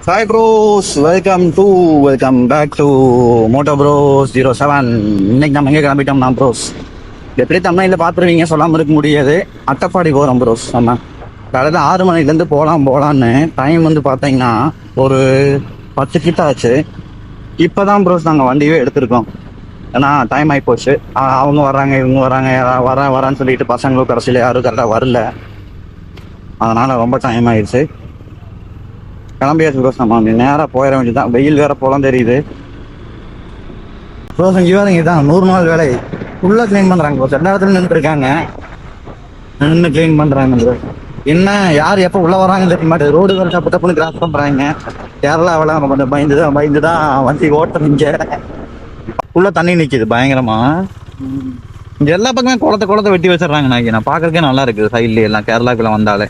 Hi bros, welcome back to Moto Bros 07. இன்னைக்கு நம்ம எங்கே கிளம்பிட்டோம்னா ப்ரோஸ் எப்படி தமிழில் பார்த்துருவீங்க, சொல்லாமல் இருக்க முடியாது. அட்டப்பாடி போகிறோம் ப்ரோஸ். நம்ம காலையில் 6 மணிலேருந்து போகலான்னு டைம் வந்து பார்த்தீங்கன்னா ஒரு 10 கிட்ட ஆச்சு. இப்போ தான் ப்ரோஸ் நாங்கள் வண்டியே எடுத்திருக்கோம். ஏன்னா டைம் ஆகி போச்சு. அவங்க வர்றாங்க, இவங்க வராங்க, வரான்னு சொல்லிட்டு பசங்களும் கடைசியில் யாரும் கரெக்டாக வரல. அதனால் ரொம்ப டைம் ஆயிடுச்சு. கிளம்பியாச்சு ப்ரோஸ். நம்ம நேராக போயிட வேண்டியதுதான். வெயில் வேற போலாம் தெரியுது ப்ரோஸ். இங்கே வேற இங்கே தான் 100 நாள் வேலை ஃபுல்லாக க்ளீன் பண்ணுறாங்க ப்ரோஸ். எல்லா இடத்துல நின்றுருக்காங்க, நின்று க்ளீன் பண்ணுறாங்க ப்ரோஸ். என்ன யார் எப்போ உள்ளே வராங்கன்னு தெரிய மாட்டேது. ரோடு வேறு தப்பு தப்புன்னு கிராஸ் பண்ணுறாங்க. கேரளாவில் நம்ம கொஞ்சம் பயந்து தான் வண்டி ஓட்டுறீங்க. ஃபுல்லாக தண்ணி நிற்கிது பயங்கரமா. இங்கே எல்லா பக்கமே குளத்தை வெட்டி வச்சிடறாங்க. நான் பார்க்கறதுக்கே நல்லா இருக்குது. சைட்ல எல்லாம் கேரளாக்குள்ள வந்தாலே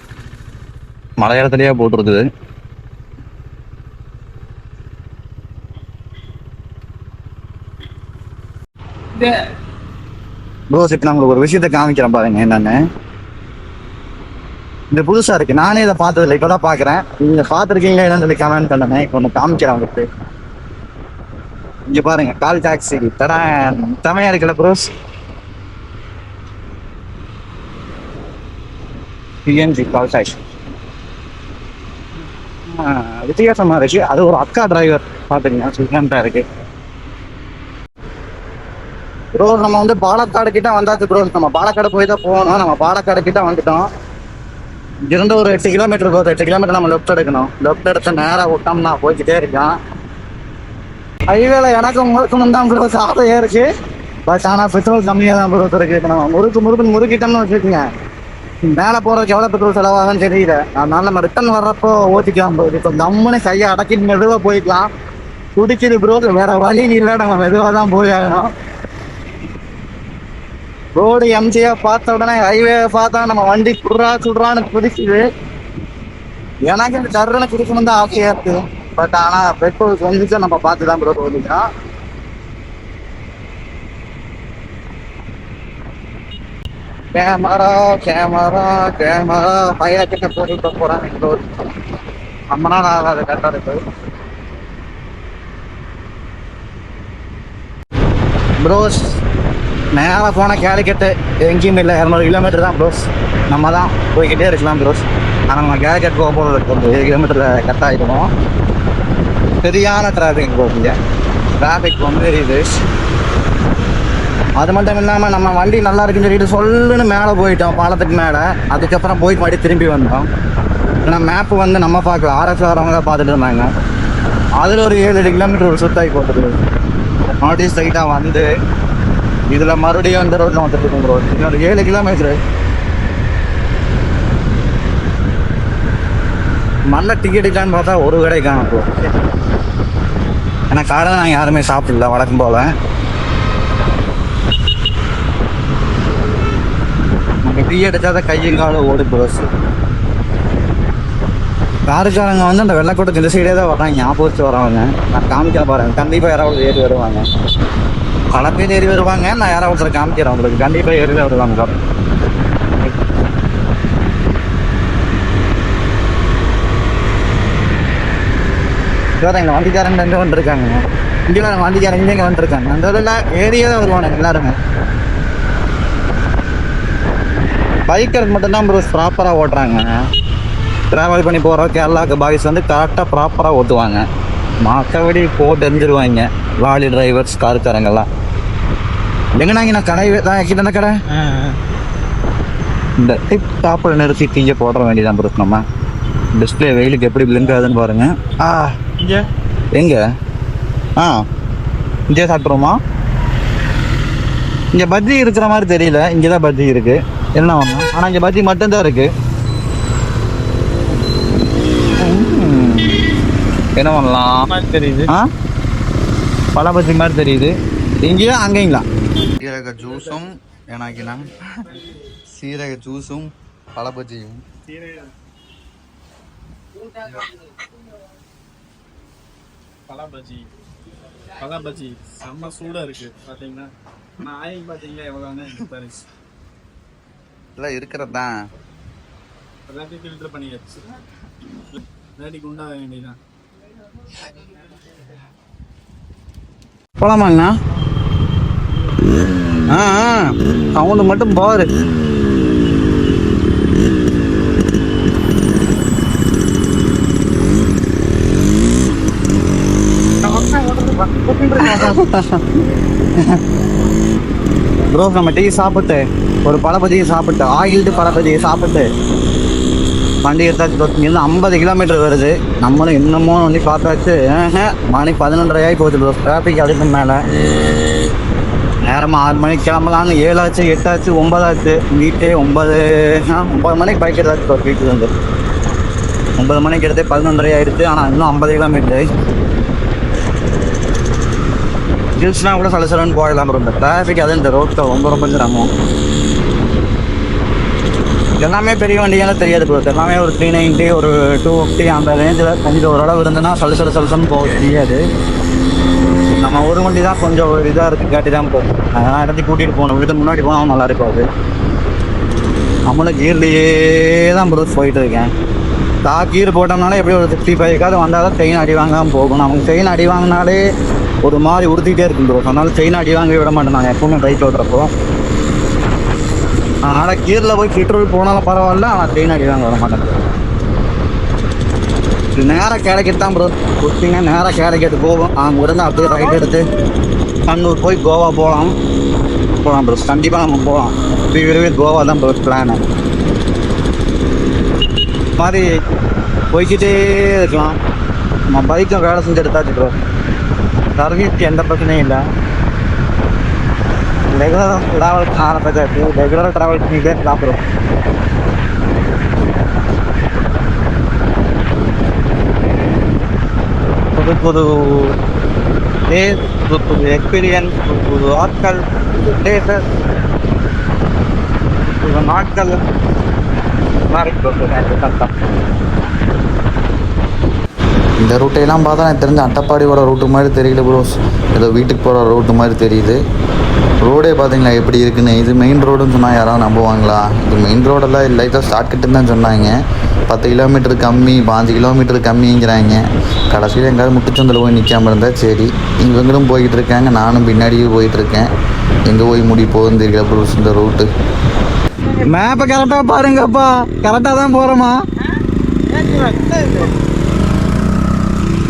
மழை இடத்துலயே போட்டுருக்குது. ப்ரோஸ் இப்போ நான் உங்களுக்கு ஒரு விஷயத்த காமிக்கிறேன் பாருங்க. என்னன்னு இந்த புதுசா இருக்கு, நானே இதை பார்த்ததில்லை, இப்பதான் பாக்குறேன். நீங்க பார்த்துருக்கீங்களா என்னன்னு சொல்லி கமெண்ட் பண்ணுங்க. இப்போ ஒன்று காமிக்கிறேன் உங்களுக்கு. இங்க பாருங்க, கால் டாக்ஸி தமையா இருக்குல்ல ப்ரோஸ். பிஎன்ஜி கால் டாக்ஸி வித்தியாசமா இருக்கு. அது ஒரு அக்கா டிரைவர் பாத்துக்கீங்க, சுத்தமா இருக்கு ப்ரோ. நம்ம வந்து பாலக்காடு கிட்ட வந்தாச்சு ப்ரோ. நம்ம பாலக்காடு போய் தான் போகணும். நம்ம பாலக்காடு கிட்ட வந்துட்டோம். இங்கிருந்து ஒரு 8 கிலோமீட்டர் போகுது. 8 கிலோமீட்டர் நம்ம லெஃப்ட் எடுக்கணும். லெஃப்ட் எடுத்து நேராக விட்டோம்னா போய்கிட்டே இருக்கான். ஹைவேல எனக்கு முறுக்கணும் தான் ப்ரோ சாதம் ஏறிச்சு. பட் ஆனால் பெட்ரோல் கம்மியாக தான் ப்ரோ இருக்கு. இப்போ நம்ம முறுக்கிட்டோம்னு வச்சுக்கோங்க, மேலே போகிறதுக்கு எவ்வளோ பெட்ரோல் செலவாகுன்னு தெரியல. அதனால நம்ம ரிட்டர்ன் வர்றப்போ ஓட்டிக்கலாம் ப்ரோ. இப்போ கம்முன்னு கையை அடக்கிட்டு மெதுவாக போய்க்கலாம். குடிக்குது ப்ரோ, வேற வழி இல்லை, நம்ம மெதுவாக தான் போய் ஆகணும். ரோடு எம்ஜியா பார்த்த உடனே ஹைவே பார்த்தா நம்ம வண்டி சுடுறான்னு குதிக்குது. எனக்கு இந்த டர்ன்னு குடிக்கணும் தான் ஆசையா இருக்கு. பட் ஆனா பெட்ரோல் கொஞ்சம் நம்ம பார்த்து தான் ப்ரோ போதும். கேமரா பையக்கிட்ட போட்டு போறாங்க. ரொம்ப நாள் ஆகாது கரெக்டா இருக்கு ப்ரோஸ். நேராக போனால் கேலிக்கட்டு எங்கேயும் இல்லை, 200 கிலோமீட்டர் தான் ப்ரோஸ். நம்ம தான் போய்கிட்டே இருக்கலாம் ப்ரோஸ். ஆனால் நம்ம கேலிக்கட் போக போகிறதுக்கு ஒரு 7 கிலோமீட்டரில் கட் ஆகிடுவோம். சரியான டிராஃபிக் போகுங்க. டிராஃபிக் வந்து இது. அது மட்டும் இல்லாமல் நம்ம வண்டி நல்லா இருக்குன்னு சொல்லிட்டு சொல்லுன்னு மேலே போயிட்டோம், பாலத்துக்கு மேலே. அதுக்கப்புறம் போயிட்டு மறுபடியும் திரும்பி வந்தோம். ஏன்னா மேப்பு வந்து நம்ம பார்க்கல, ஆர்எஸ் வரவங்க தான் பார்த்துட்டு இருந்தாங்க. அதில் ஒரு 7-8 கிலோமீட்டர் ஒரு சுத்தாகி போட்டுருக்கு. மறுபடியும் ஸ்ட்ரைட்டாக வந்து இதுல மறுபடியும் இந்த ரோட்ல வந்துட்டு இருக்கோம் ப்ரோ. இன்னொரு 7 கிலோமீட்டர். நல்ல டிக்கெட் இருக்கான்னு பார்த்தா ஒரு கடை காணும் ப்ரோ. ஏன்னா காரணம் நாங்கள் யாருமே சாப்பிடல வழக்கம் போல. நம்ம டீ அடிச்சாதான் கையும் காலம் ஓடு ப்ரோஸ். காருக்காரங்க வந்து அந்த வெள்ளக்கோட்டை இந்த சைடே தான் வர்றாங்க, ஆப்போசிட் வரவங்க. நான் காமிக்க பாருங்க, கண்டிப்பாக யாராவது ஏறி வருவாங்க. பல பேர் ஏறி வருவாங்க. நான் யாராவது ஒருத்தர் காமிக்கிறேன் உங்களுக்கு, கண்டிப்பாக ஏறி தான் வருவாங்க. வேற எங்கள் வண்டிக்காரங்க எங்கே வந்துருக்காங்க, இங்கே வண்டிக்காரங்க இங்கே வந்துருக்காங்க. அந்த இதில் ஏரியா தான் வருவாங்க எல்லாருமே. பைக்கருக்கு மட்டும்தான் ப்ரோ ப்ராப்பராக ஓட்டுறாங்க. ட்ராவல் பண்ணி போகிற கேரளாவுக்கு பாய்ஸ் வந்து கரெக்டாக ப்ராப்பராக ஓட்டுவாங்க. மற்றபடி போட்டு எரிஞ்சிருவாங்க லாரி டிரைவர்ஸ், காருக்காரங்கெல்லாம். எங்கன்னா நான் கடை தான் கிட்ட கடை இந்த டிப் டாப்பில் நிறுத்தி தீஞ்ச போடுற வேண்டியதான் ப்ரோ. நம்ம டிஸ்பிளே வெயிலுக்கு எப்படி பிளிங்க் ஆகுதுன்னு பாருங்க. எங்க இங்கே சாப்பிட்றோமா? இங்கே பஜ்ஜி இருக்கிற மாதிரி தெரியல. இங்கே தான் பஜ்ஜி இருக்கு, என்ன ஒன்று. ஆனால் இங்கே பஜ்ஜி மட்டும்தான் இருக்கு. என்ன பண்ணலாம் தெரியுது, பல பஜ்ஜி மாதிரி தெரியுது. இங்கேயா அங்கேங்களா? சீரக ஜூஸும் ஏனாக்கினா சீரக ஜூஸும் பல பஜ்ஜியும். பல பஜ்ஜி செம்ம சூடாக இருக்கு பார்த்தீங்கன்னா. ஆனால் ஆயில் பார்த்தீங்களா எவ்வளோன்னு எல்லாம் இருக்கிறது தான். எல்லாத்தையும் ஃபில்டர் பண்ணியாச்சு. இல்லாட்டி குண்டாக வேண்டியதான். போலாமாங்கண்ணா? சவுண்டு மட்டும் பாரு. ப்ரோ நம்ம டீ சாப்பிட்டு ஒரு பழப்பதியை சாப்பிட்டு ஆயில்டு பழப்பதியை சாப்பிட்டு வண்டி எடுத்தாச்சு. இருந்து 50 கிலோமீட்டர் வருது. நம்மளும் இன்னமும் வந்து பார்த்தாச்சு. மணி 11:30 போகுது ப்ரோ. டிராஃபிக் அதுக்கு மேலே நேரமாக 6 மணிக்கு கிளம்பலான்னு 7 ஆச்சு, 8 ஆச்சு, 9 ஆச்சு. வீட்டே 9 மணிக்கு பைக் எடுத்தாச்சு ப்ரோ. வீட்டுக்கு வந்து 9 மணிக்கு எடுத்து 11:30 ஆயிடுச்சு. ஆனால் இன்னும் 50 கிலோமீட்டரு. ஹில்ஸ்லாம் கூட சலசலன்னு போயிடலாம் ப்ரோ. இந்த டிராஃபிக் அது இந்த ரோட்டில் ரொம்ப சிரமம். எல்லாமே பெரிய வண்டியெல்லாம் தெரியாது ப்ரோ. எல்லாமே ஒரு 390 ஒரு 250 அந்த ரேஞ்சில் கொஞ்சம் ஓரளவு இருந்ததுன்னா சலசலன்னு போக தெரியாது. நம்ம ஒரு வண்டி தான் கொஞ்சம் ஒரு இதாக இருக்குது காட்டி தான் போகும். அதெல்லாம் இடத்துக்கு கூட்டிகிட்டு போகணும். வீட்டு முன்னாடி போனால் நல்லா இருக்காது. நம்மளும் கீர்லேயே தான் ப்ரோ போயிட்டு இருக்கேன். கீர் போட்டோம்னாலே எப்படி ஒரு 65 வந்தால் தான் செயின் அடி வாங்காமல் போகும். நமக்கு செயின் அடி வாங்கினாலே ஒரு மாதிரி உறுத்திக்கிட்டே இருக்கும் ப்ரோ. அதனால செயின் அடி வாங்கவே விட மாட்டேன் நாங்கள் எப்பவுமே பைக் ஓட்டுறப்போ. அதனால் கீரில் போய் பெட்ரோல் போனாலும் பரவாயில்ல, ஆனால் செயின் அடி வாங்க வர மாட்டேன். நேராக கேரக்கெட் தான் ப்ரோ. கொடுத்தீங்க நேராக கேரக்கெட்டு போகும். அங்கே இருந்து அப்படியே ரைட் எடுத்து கண்ணூர் போய் கோவா போகலாம் ப்ரோ. கண்டிப்பாக நம்ம போகலாம். விரைவே கோவா தான் ப்ரோ பிளானு. மாதிரி போய்கிட்டே இருக்கலாம். நம்ம பைக்கில் வேலை செஞ்சு எடுத்தாச்சு ப்ரோ. சர்வீஸ்க்கு எந்த பிரச்சனையும் இல்லை. ரெகுலராக ட்ராவல் ஆரம்பிச்சாச்சு. ரெகுலராக ட்ராவல் பண்ணிக்கிட்டே இருக்கலாம் ப்ரோ. புது புது டேஸ், புது புது எக்ஸ்பீரியன்ஸ், புது புது ஆட்கள், பிளேசஸ், புது நாட்கள் மாதிரி கஷ்டம். இந்த ரூட்டையெல்லாம் பார்த்தா எனக்கு தெரிஞ்ச அட்டப்பாடி வர ரூட்டு மாதிரி தெரியல ப்ரோஸ். ஏதோ வீட்டுக்கு போகிற ரூட்டு மாதிரி தெரியுது. ரோடே பார்த்தீங்களா எப்படி இருக்குன்னு. இது மெயின் ரோடுன்னு சொன்னால் யாராவது நம்புவாங்களா? இது மெயின் ரோடெல்லாம் இல்லை. இதை ஷார்ட்கட்டுன்னு தான் சொன்னாங்க. 10 கிலோமீட்டர் கம்மி, 5 கிலோமீட்டர் கம்மிங்கிறாங்க. கடைசியில் எங்கேயாவது முட்டுச்சந்தில் போய் நிற்காமல் இருந்தால் சரி. இவங்களும் போய்கிட்டு இருக்காங்க, நானும் பின்னாடியே போயிட்டுருக்கேன். எங்கே போய் முடி போகுதுன்னு தெரியல ப்ரோஸ் இந்த ரூட்டு. மேப்பை கரெக்டாக பாருங்கப்பா. கரெக்டாக தான் போகிறோமா?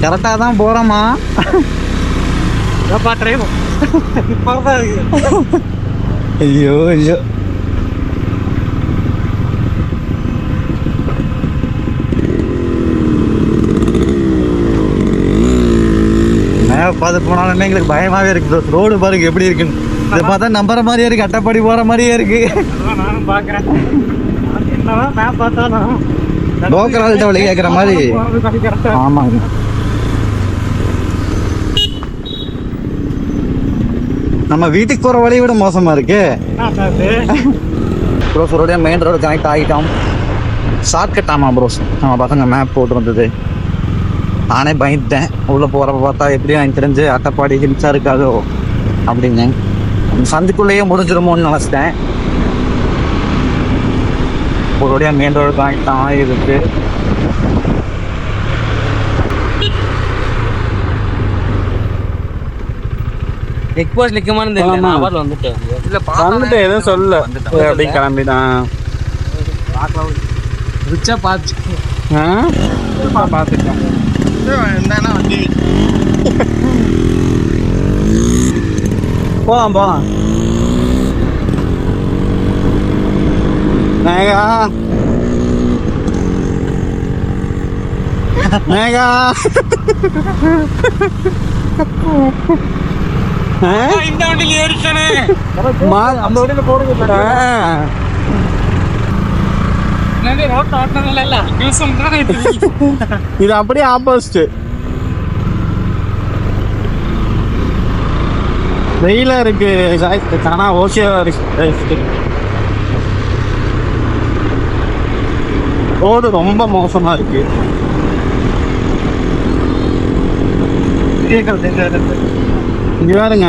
கரெக்டாக தான் போகிறோமா? ஐயோ ஐயோ. மேப் பார்த்து போனாலுமே எங்களுக்கு பயமாகவே இருக்குது. ரோடு பாருங்க எப்படி இருக்குன்னு. இதை பார்த்தா நம்புற மாதிரியே இருக்குது. அட்டப்பாடி போகிற மாதிரியே இருக்குது. நானும் பார்க்குறேன். என்னதான் மேப் பார்த்தாலும் லோக்கல் ஆள்கிட்ட வழி கேட்குற மாதிரி. ஆமாங்க. நம்ம வீட்டுக்கு போகிற வழியை விட மோசமாக இருக்கு. ப்ரோஸோடைய மெயின் ரோடு கனெக்ட் ஆகிட்டோம். ஷார்ட்கட். ஆமாம் ப்ரோஸ். நம்ம பசங்க மேப் போட்டு வந்தது. நானே பயந்துட்டேன். உள்ளே போகிறப்ப பார்த்தா எப்படியும் எனக்கு தெரிஞ்சு அட்டப்பாடி ஹில்ஸாக இருக்காதோ அப்படின்னு. சந்துக்குள்ளேயே முடிஞ்சிருமோன்னு நினச்சிட்டேன். உங்களுடைய மெயின் ரோடு கனெக்ட் தான் இருக்கு. செக் போஸ்ட் நிற்குமான்னு தெரியல. நான் பாட்டில் வந்துட்டேன். இல்லை வந்துட்டு எதுவும் சொல்லல. அப்படி கிளம்பிட்டான். ரிச்சா பார்த்து பார்த்துட்டேன். என்னன்னா வண்டி போகலாம். மேகா மேகா இந்த வண்டியில் ஏறிட்டானே. அந்த வண்டியில போடுங்க. இது அப்படியே ஆப்போசிட். வெயிலா இருக்கு. ஆனா ஓகேவா இருக்கு. ரோடு ரொம்ப மோசமா இருக்கு. இங்க பாருங்க,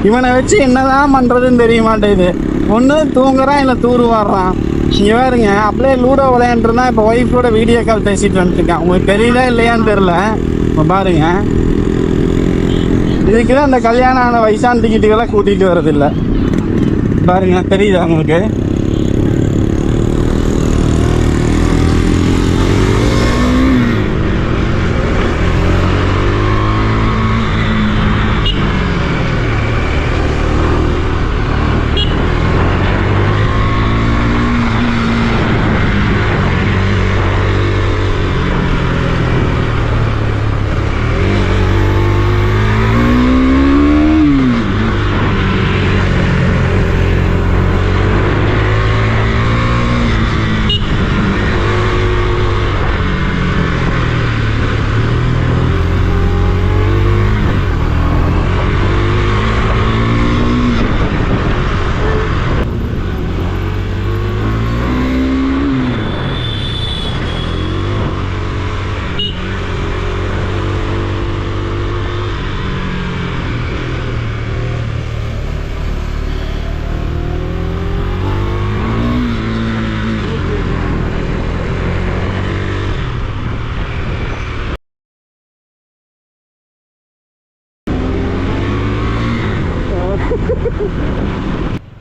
இவனை வச்சு என்னதான் பண்றதுன்னு தெரிய மாட்டேங்குது. ஒன்று தூங்குறான் இல்லை தூரு வாடுறான். இங்கே பாருங்க, அப்படியே லூடோ விளையாண்டுருந்தா இப்போ ஒய்ஃபோட வீடியோ கால் பேசிட்டு வந்துட்டுருக்கேன். உங்களுக்கு தெரியல இல்லையான்னு தெரில. இப்போ பாருங்க, இதுக்கு தான் இந்த கல்யாணம் ஆன வயசான டிக்கெட்டுக்கெல்லாம் கூட்டிகிட்டு வரதில்லை. பாருங்க, தெரியுதா உங்களுக்கு?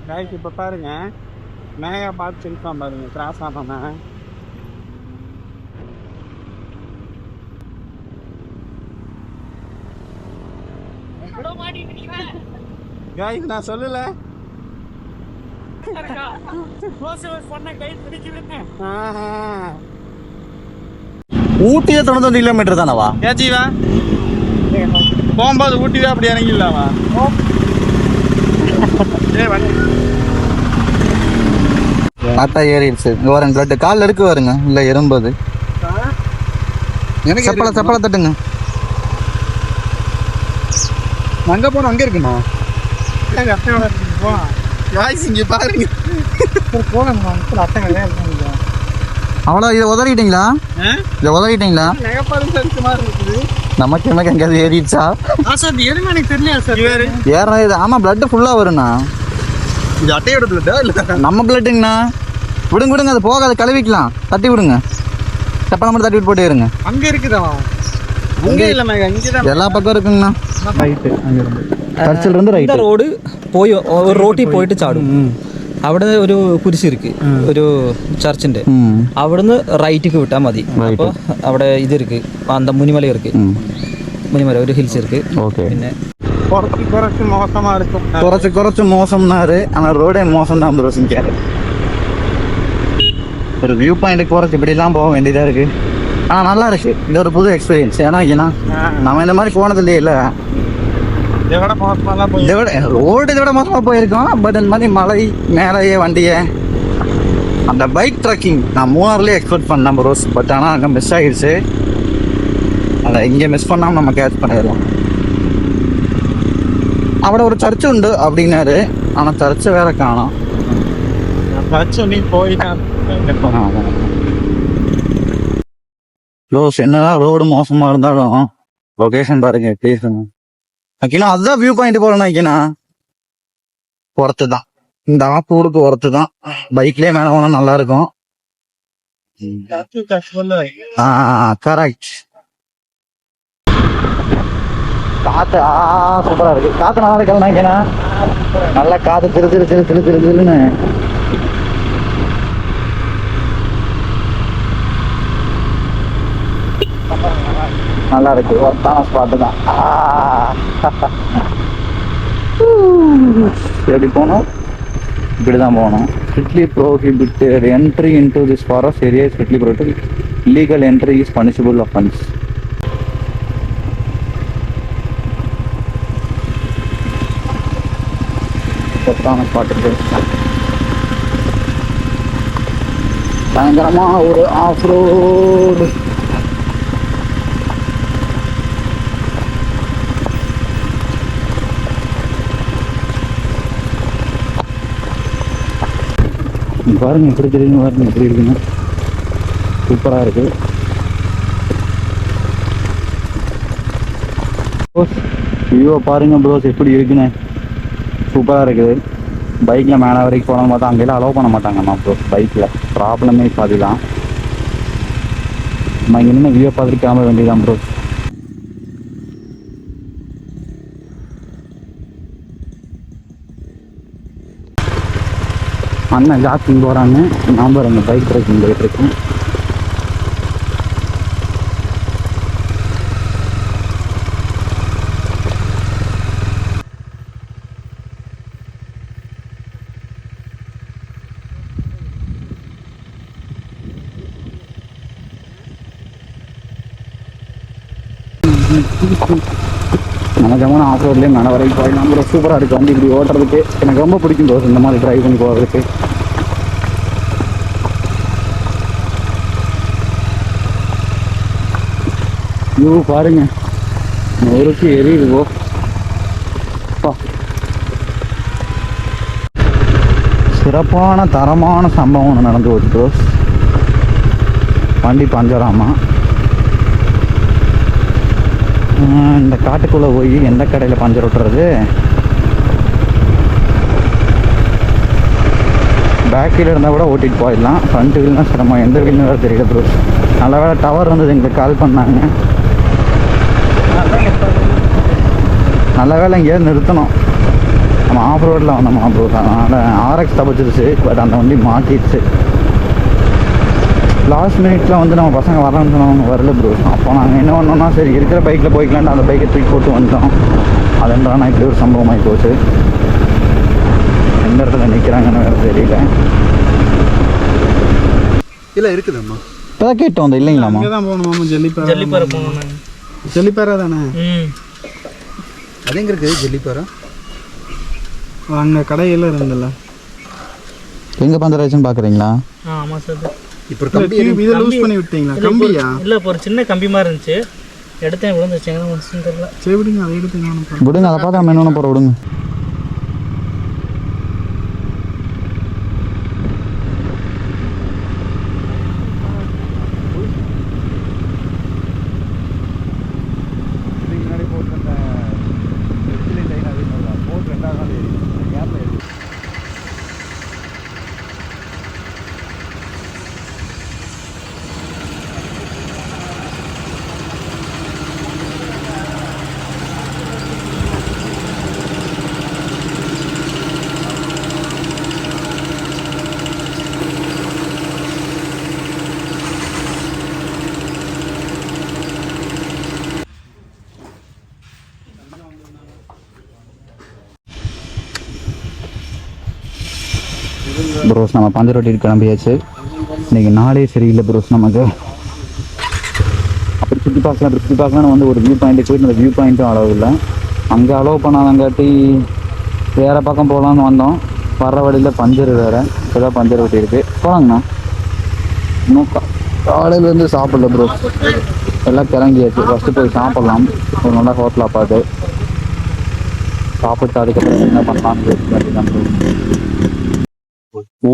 ரைட், இப்போ பாருங்க, மேகா பார்த்து இருக்கான் பாருங்க, கிராஸ் ஆகாம. கைஸ் நான் சொல்லல, ஊட்டியே 99 கிலோமீட்டர் தானவா? ஏஜிவா போகும்போது ஊட்டிவே அப்படி இறங்கிடலாமா? ஆட்டா ஏறிடுச்சு. இங்க வரேன், பிளட் காலில் இருக்கு வருங்க. இல்லை எறும்பது. எனக்கு செப்பலை தட்டுங்க. அங்கே போனோம், அங்கே இருக்குமா? இங்கே பாருங்க, அவ்வளோ இதை உதறிட்டீங்களா? இதை உதறிட்டீங்களா? நமக்கு எனக்கு எங்கேயாவது ஏறிடுச்சா? எனக்கு தெரியல சார். ஏறணும் இது. ஆமாம், பிளட்டு ஃபுல்லாக வருண்ணா. இது அட்டையோட பிளட்டா இல்லை நம்ம பிளட்டுங்கண்ணா? விடுங்க விடுங்க, அது போக, அதை கழுவிக்கலாம். தட்டி விடுங்க, செப்பலை மட்டும் தட்டி விட்டு போட்டே இருங்க. அங்கே இருக்குதா? அங்கே இல்லை மேக, இங்கே தான் எல்லா பக்கம் இருக்குங்கண்ணா. ரைட்டு, அங்கே இருந்து ചർച്ചിലിருந்து இந்த ரைட் റോഡ് പോയി ഒരു റോട്ടിൽ പോയിട്ട് ചാടും. അവിടെ ഒരു കുരിശിരിക്ക് ഒരു ചർച്ചിന്റെ അവിടുന്ന് റൈറ്റിക്ക് വിട്ടാൽ മതി. അപ്പോൾ അവിടെ ഇത് ഇருக்கு, அந்த മുനിമല இருக்கு, മുനിമല ഒരു ഹിൽസ് இருக்கு. പിന്നെ കുറച്ച് മോശമാ இருக்கும். കുറച്ച് മോശംനാரு. ஆனால் ரோடே மோசம் தான் ப்ரோ. சிங்காரு ஒரு வியூ பாயிண்ட்டுக்கு போகிறது இப்படிலாம் போக வேண்டியதாக இருக்குது. ஆனால் நல்லா இருக்கு. இது ஒரு புது எக்ஸ்பீரியன்ஸ். ஏன்னா நம்ம இந்த மாதிரி போனதில்லையே. இல்லை, இதை விட ரோடு இதை விட மோசமாக போயிருக்கோம். பட் இந்த மாதிரி மலை மேலேயே வண்டியை அந்த பைக் ட்ரக்கிங் நான் மூணாறுலேயே எக்ஸ்பெக்ட் பண்ணேன் ப்ரோஸ். பட் ஆனால் அங்கே மிஸ் ஆகிடுச்சு. அதை இங்கே மிஸ் பண்ணாமல் நம்ம கேட்ச் பண்ணிடலாம். അവിടെ ஒரு சர்ச்சு உண்டு அப்படின்னாரு. ஆனால் சர்ச்சை வேற காணோம். நீ போயிட்டான் க்ளோஸ். என்னதான் ரோடு மோசமாக இருந்தாலும் லொகேஷன் பாருங்க ப்ளீஸ். ஓகேண்ணா, அதுதான் வியூ பாயிண்ட் போகலண்ணா. ஓகேண்ணா, ஒர்த்து தான். இந்த ஆப் ரோடுக்கு ஒர்த்து தான். பைக்லேயே மேலே போனால் நல்லா இருக்கும். கரெக்ட். காற்று சூப்பராக இருக்கு. காற்று நல்லா இருக்கா? ஓகேண்ணா, நல்லா காற்று திரு திரு திரு திரு திரு திருன்னு நல்லா இருக்கு. ஒருத்தான ஸ்பாட்டு தான். எப்படி போகணும்? இப்படி தான் போகணும். Strictly prohibited entry into this forest area. Strictly prohibited. Illegal entry is punishable offence. ஒருத்தான ஸ்பாட்டு. பயங்கரமா ஒரு ஆஃப் ரோடு. பாருங்க எப்படி தெரியுங்க, பாருங்க எப்படி இருக்குங்க. சூப்பராக இருக்கு. வியூவை பாருங்க ப்ரோஸ் எப்படி இருக்குன்னு. சூப்பராக இருக்குது. பைக்கில் மேலே வரைக்கும் போகணும்னு பார்த்தா அங்கெல்லாம் அலோவ் பண்ண மாட்டாங்கம்மா ப்ரோஸ் பைக்கில். ப்ராப்ளமே இப்போ அதுதான். நம்ம இங்கே நின்று வியூ பார்த்துட்டு கிளம்ப வேண்டியதான் ப்ரோஸ். அண்ணன் ஜாக்கிங் போகிறான்னு நாம் ரெண்டு பைக் ரைடிங் போயிட்டுருக்கேன். நமக்கான ஆஃப் ரோட்லேயே மேலே வரைக்கும் போயிடலாம் ப்ரோ. சூப்பராக இருக்குது வண்டி இப்படி ஓட்டுறதுக்கு. எனக்கு ரொம்ப பிடிக்கும் ப்ரோ இந்த மாதிரி ட்ரைவ் பண்ணி போகிறதுக்கு. ஐயோ பாருங்க ஒருக்கு எரியுது போ. சிறப்பான தரமான சம்பவம் ஒன்று நடந்து போச்சு ப்ரோ. வண்டி பஞ்சராமா. இந்த காட்டுக்குள்ளே போய் எந்த கடையில் பஞ்சர் விட்டுறது? பேக் வீல் இருந்தால் கூட ஓட்டிகிட்டு போயிடலாம். ஃப்ரண்ட் வீல்னா சிரமம். எந்த வீல்னு வேறு தெரியல ப்ரோ. நல்ல வேலை டவர் இருந்தது, எங்களுக்கு கால் பண்ணாங்க. நல்ல வேலை எங்கேயாவது நிறுத்தணும். நம்ம ஆஃப் ரோட்டில் வந்தோம்மா ப்ரோ. அதனால் ஆர்எக்ஸ் தப்பிச்சிருச்சு. பட் அந்த வண்டி மாட்டிடுச்சு. லாஸ்ட் மினிட்ல வந்து நம்ம பசங்க வரலான்னு சொன்னவங்க வரல ப்ரோ. அப்போ நாங்கள் என்ன பண்ணோம்னா சரி இருக்கிற பைக்கில் போய்க்கலான்ட்டு அந்த பைக்கை தூக்கி போட்டு வந்துட்டோம். அதுன்றானா இப்படி ஒரு சம்பவம் ஆகி போச்சு. எந்த இடத்துல நிற்கிறாங்கன்னு வேறு தெரியல. இல்லை இருக்குதும்மா. இப்போ தான் கேட்டோம் அந்த இல்லைங்களாம்மா? இங்கே தான் போகணுமாம்மா. ஜல்லிப்பாறை போகணும். ஜல்லிப்பாறை தானே? அது எங்கே இருக்குது ஜல்லிப்பாறை? அங்கே கடையில் இருந்தல. எங்கே பஞ்சர் ஆச்சுன்னு பார்க்குறீங்களா? ஆமாம் சார். இப்போ கம்பி இதை லூஸ் பண்ணி விட்டீங்களா? கம்பியா? இல்லை, இப்போ ஒரு சின்ன கம்பி மாதிரி இருந்துச்சு. எடுத்தேன் விழுந்துச்சு. எங்கே வந்துச்சுன்னு தெரியல. சரி விடுங்க, அதை எடுத்து நானும் விடுங்க, அதை பார்த்து நம்ம என்ன போகிற விடுங்க. ப்ரோஸ் நம்ம பஞ்சர் ஓட்டிட்டு கிளம்பியாச்சு. இன்றைக்கி நாளே சரியில்லை ப்ரோஸ் நமக்கு. அப்படி சுற்றி பார்க்கலான்னு வந்து ஒரு வியூ பாயிண்ட்டுக்கு போயிட்டு அந்த வியூ பாயிண்ட்டும் அளவு இல்லை. அங்கே அலோவ் பண்ணாதங்காட்டி வேறு பக்கம் போகலான்னு வந்தோம். வர்ற வழியில் பஞ்சர் வேறு. இப்போ தான் பஞ்சர் ஓட்டியிருக்கு. போகலாங்கண்ணா. இன்னும் காலையிலேருந்து சாப்பிடல ப்ரோ. எல்லாம் கிளம்பியாச்சு. ஃபஸ்ட்டு போய் சாப்பிட்லாம் ஒரு நல்ல ஹோட்டலாக பார்த்து. சாப்பிட்டு அதுக்கப்புறம் என்ன பண்ணலான்னு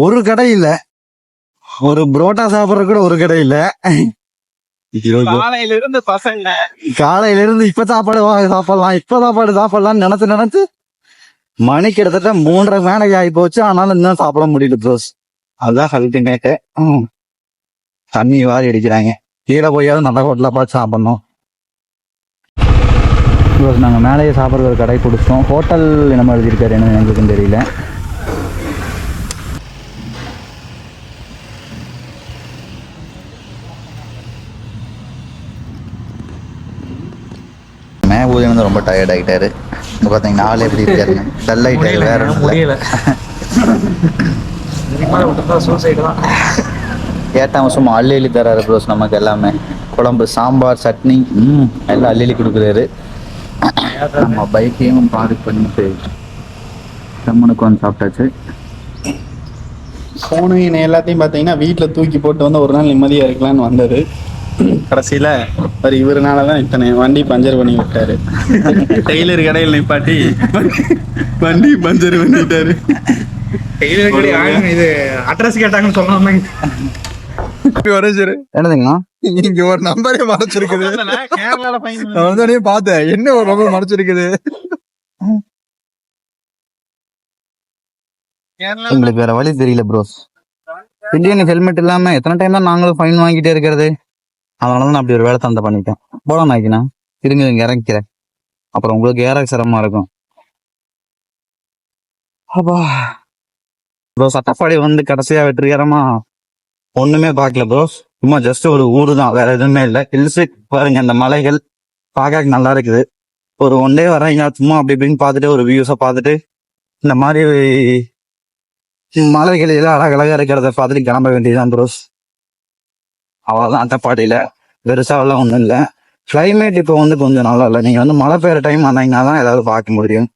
ஒரு கடை இல்ல. ஒரு புரோட்டா சாப்பிட்ற கூட ஒரு கடை இல்ல. காலையில இருந்து பசங்க காலையில இருந்து இப்ப சாப்பாடு நினைச்சு மணி கிட்டத்தட்ட 3:30 மேனேஜ் ஆகி போச்சு. ஆனாலும் இன்னும் சாப்பிட முடியல ப்ரோஸ். அதுதான் அல்டிமேட்டு. தண்ணி வாரி அடிக்கிறாங்க. கீழே போயாவது நல்ல ஹோட்டலா பார்த்து சாப்பிடணும் ப்ரோஸ். நாங்கள் மேலேயே சாப்பிட்ற ஒரு கடை பிடிச்சோம். ஹோட்டல் என்ன எழுதியிருக்காரு என்ன எங்களுக்கும் தெரியல. மேபூதி வந்து ரொம்ப டயர்ட் ஆகிட்டாரு. இங்கே பார்த்தீங்கன்னா ஆள் எப்படி இருக்காரு, டல் ஆகிட்டாரு. வேற முடியல. ஏட்டாம சும்மா அள்ளி தராரு ப்ரோஸ். நமக்கு எல்லாமே குழம்பு, சாம்பார், சட்னி எல்லாம் அள்ளி கொடுக்குறாரு. நம்ம பைக்கையும் பார்க் பண்ணிட்டு நம்மனுக்கு வந்து சாப்பிட்டாச்சு. ஃபோனு எல்லாத்தையும் பார்த்தீங்கன்னா வீட்டில் தூக்கி போட்டு வந்து ஒரு நாள் நிம்மதியாக இருக்கலான்னு வந்தது. கடைசியில் ஒரு இவருனால தான் இத்தனை வண்டி பஞ்சர் பண்ணி விட்டாரு. டெய்லர் கடையில் நிப்பாட்டி வண்டி பஞ்சர் பண்ணிட்டாரு. டெய்லர் கடை இது அட்ரஸ் கேட்டாங்கன்னு சொன்னாங்க. என்னதுங்கண்ணா? இங்க ஒரு நம்பரே மறைச்சிருக்குது. கேரளால ஃபைன் நான் பார்த்தேன். என்ன ஒரு நம்பர் மறைச்சிருக்குது. எங்களுக்கு வேற வழி தெரியல ப்ரோஸ். திடீர்னு ஹெல்மெட் இல்லாம எத்தனை டைம் தான் நாங்களும் ஃபைன் வாங்கிட்டே இருக்கிறது. அதனாலதான் நான் அப்படி ஒரு வேலை தந்தை பண்ணிட்டேன். போலாம் நாய்க்கினா இருங்க இங்க இறங்கிக்கிறேன். அப்புறம் உங்களுக்கு ஏற சிரமமா இருக்கும். அப்பா ப்ரோஸ் அட்டப்பாடி வந்து கடைசியா வெற்றிகரமா ஒண்ணுமே பார்க்கல ப்ரோஸ். சும்மா ஜஸ்ட் ஒரு ஊரு தான், வேற எதுவுமே இல்லை. ஹில்ஸு பாருங்க, அந்த மலைகள் பார்க்க நல்லா இருக்குது. ஒரு ஒன் டே வரீங்க சும்மா அப்படி இப்படின்னு பார்த்துட்டு ஒரு வியூஸை பார்த்துட்டு இந்த மாதிரி மலைகள் எல்லாம் அழகழகா இருக்கிறத பார்த்துட்டு கிளம்ப வேண்டியதுதான் ப்ரோஸ். அவ்வளோதான். அட்டப்பாடியில பெருசாவெல்லாம் ஒன்றும் இல்லை. கிளைமேட் இப்போ வந்து கொஞ்சம் நல்லா இல்லை. நீங்கள் வந்து மழை பெய்யுற டைம் வந்தீங்கன்னா தான் ஏதாவது பார்க்க முடியும்.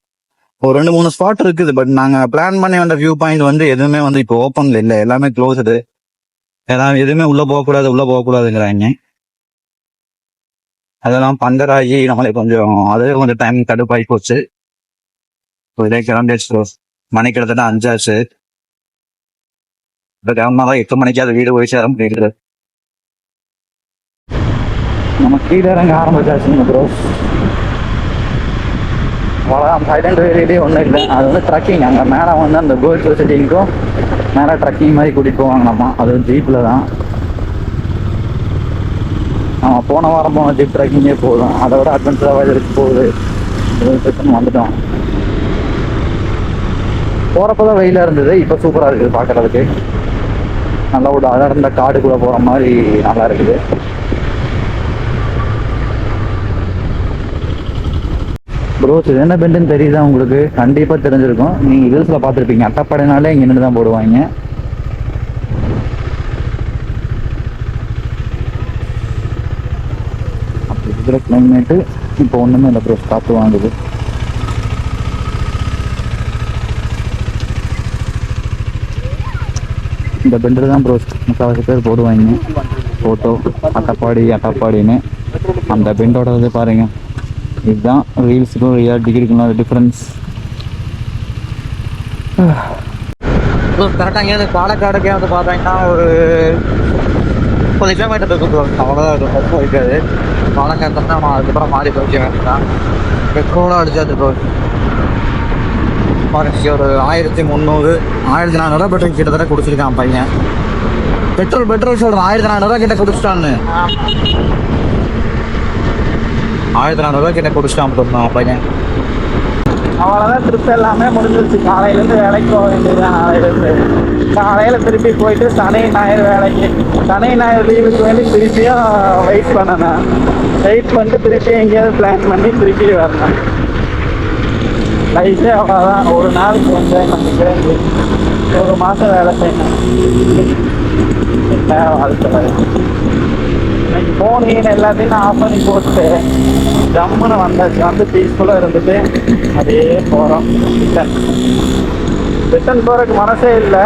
ஒரு 2-3 ஸ்பாட் இருக்குது. பட் நாங்கள் பிளான் பண்ணி வந்த வியூ பாயிண்ட் வந்து எதுவுமே வந்து இப்போ ஓப்பன்ல இல்லை, எல்லாமே க்ளோஸ்டு. ஏதாவது எதுவுமே உள்ள போகக்கூடாதுங்கிறாங்க. அதெல்லாம் பந்தராகி நம்மளே கொஞ்சம் டைம் கடுப்பாகி போச்சு. இதே கிளம்பியாச்சு ப்ரோஸ். மணி கிட்டத்தட்ட 5 ஆச்சு. இப்போ கிளம்பினாதான் 8 மணிக்கு அது வீடு போய் சேர முடியுது. நம்ம கீழே இறங்க ஆரம்பிச்சாச்சுங்க ப்ரோஸ். அவ்வளோதான். சைலண்ட் வேலையிலே ஒன்றும் இல்லை. அது வந்து ட்ரக்கிங். அங்கே மேலே வந்து அந்த கோல்ட் சொசைட்டிக்கும் மேலே ட்ரக்கிங் மாதிரி கூட்டிகிட்டு போவாங்க நம்ம. அது ஜீப்பில் தான். நம்ம போன வாரம் போன ஜீப் ட்ரக்கிங்கே போதும். அதை விட அட்வென்ச்சராக இருக்கு போகுது. வந்துட்டோம். போகிறப்பதான் வெயிலாக இருந்தது, இப்போ சூப்பராக இருக்குது பார்க்குறதுக்கு. நல்லா ஒரு அடர்ந்த காடுக்குள்ளே போகிற மாதிரி நல்லா இருக்குது. ப்ரோஸ் இது என்ன பெண்டுன்னு தெரியுதா உங்களுக்கு? கண்டிப்பாக தெரிஞ்சிருக்கும். நீங்கள் ரீல்ஸில் பார்த்துருப்பீங்க. அட்டப்பாடினாலே இங்கே நின்று தான் போடுவாங்க. அப்படி இருக்கிற கிளைமேட்டு இப்போ ஒன்றுமே இல்லை ப்ரோஸ். காற்று வாங்குது. இந்த பெண்டில் தான் ப்ரோஸ் முக்கால்வாசி பேர் போடுவாங்க ஃபோட்டோ. அட்டப்பாடின்னு அந்த பெண்டோட இது பாருங்க. இதுதான் ரீல்ஸுக்கும் ரியாலிட்டிக்கு இருக்குன்னா டிஃப்ரென்ஸ். கரெக்டாக இங்கேருந்து பாலக்காடுக்கே வந்து பார்த்தீங்கன்னா ஒரு 30 கிலோமீட்டர் இருக்கும். அவ்வளோதான் இருக்கும். ரொம்ப இருக்காது. பாலக்காடு தான் நம்ம அதுக்கப்புறம் மாறி போய்க்க வேண்டியதான். பெட்ரோலாக அடிச்சாது ப்ரோ. பாருங்க ஒரு 1300 1400 பெட்ரோல் கிட்டத்தட்ட குடிச்சிருக்கான் பையன். பெட்ரோல் சொல்கிறேன் 1400 கிட்ட குடிச்சிட்டான்னு. 1400 கிட்ட குடிச்சிட்டான் போட்டான் பையன். அவ்வளோதான். ட்ரிப் எல்லாமே முடிஞ்சிருச்சு. காலையிலேருந்து வேலைக்கு போக வேண்டியதுதான். காலையில் திருப்பி போயிட்டு சனி ஞாயிறு வேலைக்கு, சனி ஞாயிறு லீவுக்கு வேண்டி திருப்பியும் வெயிட் பண்ணணும். வெயிட் பண்ணிட்டு திருப்பி எங்கேயாவது பிளான் பண்ணி திருப்பி வரணும். லைஃபே அவ்வளோதான். ஒரு நாளுக்கு என்ஜாய் பண்ணிட்டு 1 மாதம் வேலை செய்யணும். என்ன வாழ்க்கை. இன்னைக்கு ஃபோன் எல்லாத்தையும் நான் ஆஃப் பண்ணி போட்டு ஜம்முன்னு வந்தாச்சு. வந்து பீஸ்ஃபுல்லாக இருந்துட்டு அப்படியே போகிறோம். ரிட்டன் போகிறதுக்கு மனசே இல்லை.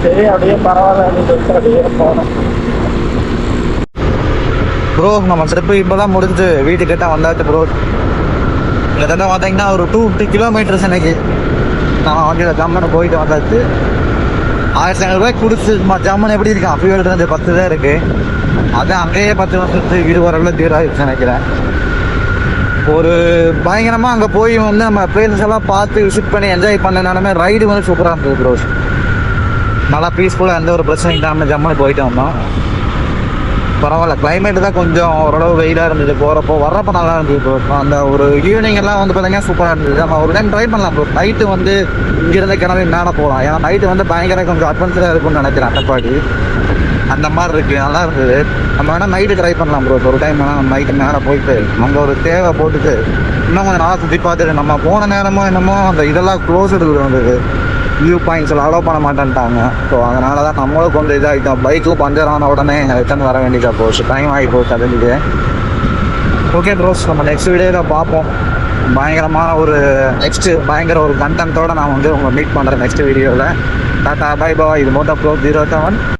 சரி அப்படியே பரவாயில்ல அப்படின்னு சொல்லிட்டு அப்படியே போகிறோம். ப்ரோ நம்ம ட்ரிப்பு இப்போ தான் முடிஞ்சு வீட்டுக்கிட்ட வந்தாச்சு ப்ரோ. கிட்டத்தட்ட பார்த்தீங்கன்னா ஒரு 250 கிலோமீட்டர்ஸ் எனக்கு. நான் வண்டியில் ஜம்முன்னு போயிட்டு வந்தாச்சு. 1500 ரூபாய்க்கு குடிச்சு ஜம்முன்னு எப்படி இருக்கான். ஃபியூல் இருந்து 10 தான் இருக்குது. அது அங்கேயே 10 வருஷத்து வீடு வரல தீராயிடுச்சு நினைக்கிறேன். ஒரு பயங்கரமாக அங்கே போய் வந்து நம்ம பிளேசஸ் எல்லாம் பார்த்து விசிட் பண்ணி என்ஜாய் பண்ணனாலுமே ரைடு வந்து சூப்பராக இருந்தது ப்ரோ. நல்லா பீஸ்ஃபுல்லாக எந்த ஒரு பிரச்சனையும் இல்லாமல் ஜம்முன்னு போயிட்டு வந்தோம். பரவாயில்ல. கிளைமேட்டு தான் கொஞ்சம் ஓரளவு வெயிலாக இருந்தது. போகிறப்போ வர்றப்போ நல்லா இருந்தது ப்ரோ. அந்த ஒரு ஈவினிங் எல்லாம் வந்து பார்த்தீங்கன்னா சூப்பராக இருந்தது. நம்ம ஒரு டைம் ட்ரை பண்ணலாம் ப்ரோ. நைட்டு வந்து இங்கேருந்து கிளம்பி மேலே போகலாம். ஏன்னா நைட்டு வந்து பயங்கர கொஞ்சம் அட்வென்ச்சராக இருக்கும்னு நினைக்கிறேன். அட்டப்பாடி அந்த மாதிரி இருக்குது. நல்லா இருந்தது. நம்ம வேணால் நைட்டு ட்ரை பண்ணலாம் ப்ரோ. ஒரு டைம் வேணால் நைட்டு மேலே போயிட்டு அங்கே ஒரு தேவை போட்டுட்டு இன்னும் கொஞ்சம் நல்லா சுற்றி பார்த்துட்டு நம்ம போன நேரமோ என்னமோ அந்த இதெல்லாம் க்ளோஸ்டு வந்தது. வியூ பாயிண்ட்ஸ் எல்லாம் அலோவ் பண்ண மாட்டேன்ட்டாங்க. ஸோ அதனால தான் நம்மளும் கொஞ்சம் இதாகிட்டோம். பைக்கும் பஞ்சர் ஆன உடனே ரிட்டர்ன் வர வேண்டியதாக போச்சு. டைம் ஆகி போச்சு அதுக்கு. ஓகே ப்ரோஸ், நம்ம நெக்ஸ்ட் வீடியோவில் பார்ப்போம். பயங்கர ஒரு கண்டென்ட்டோடு நான் வந்து உங்களை மீட் பண்ணுறேன் நெக்ஸ்ட் வீடியோவில். Tata bye bye. இது மோட்டோ ப்ரோ 07.